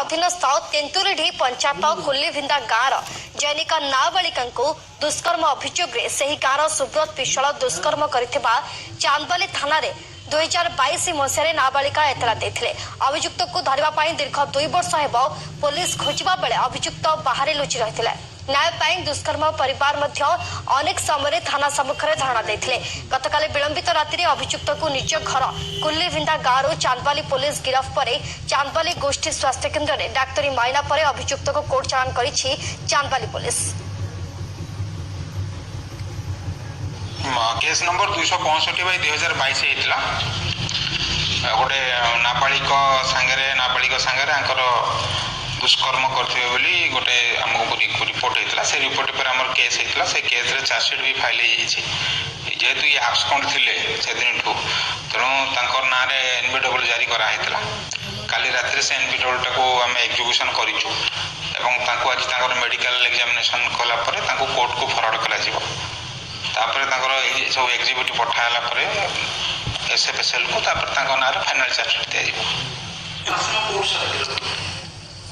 अधीनस्थ तेंतुरीढी पंचायत कुल्लीभिंदा गाँव जैनिका नाबालिका दुष्कर्म अभियोग गाँव सुब्रत विश्वाल दुष्कर्म करथिबा चांदबाली थाना 2022 मसीह नाबालिका एतला देथिले। अभियुक्त को धरवा दीर्घ 2 वर्ष हेब पुलिस खोजा बेले अभियुक्त बाहर लुचि रही। न्याय दुष्कर्म परिवार अनेक समय थाना सम्मुखें धारणा देते। गतकाली विलंबित राति अभियुक्त को निज घर कुल्लीभिंदा गाँव चांदबाली पुलिस गिरफ पर चांदबाली गोष्ठी स्वास्थ्य केन्द्र में डाक्तरी माइना पर अभियुक्त को कोर्ट चालान करिछि चांदबाली पुलिस। केस नंबर 265/2022 होता गोटे नाबालिक सांगे दुष्कर्म करथिबे बोली गोटे हमको रिपोर्ट होता से रिपोर्ट पर आम केस होता से केस रे चार्जशीट भी फाइल जेहेतु ये आब्सकॉन्ड थिले से दिन तेणु ना एनबीडब्ल्यू जारी कराइला। काली रात्रि से एनबीडब्ल्यू टाको आम एग्जीक्यूशन करूँ और आज मेडिकल एग्जामिनेशन कला कोर्ट को फरवर्ड करा सब एग्जिबिट पठाला एसएफएसएल को ना फाइनल चार्जशीट दिया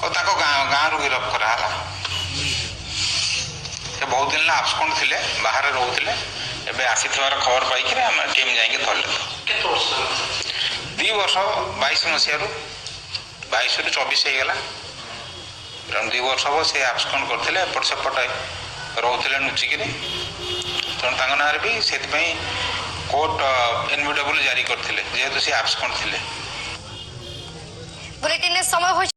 गाँव रू गिरफ कराला। से बहुत दिन आब्सकॉन्ड थिले बाहर रोते एवं आसी खबर पाई टीम जाइए धरले। 2 वर्ष 22 मसीह 22 ରୁ 24 होगला 2 वर्ष हम से आब्सकॉन्ड करते एपट सेपट रोते लुचिकी तेणु ना भी से कोर्ट एनबीडब्ल्यू जारी करते जेहेतु सी आब्सकॉन्ड थिले। बुलेटिन समय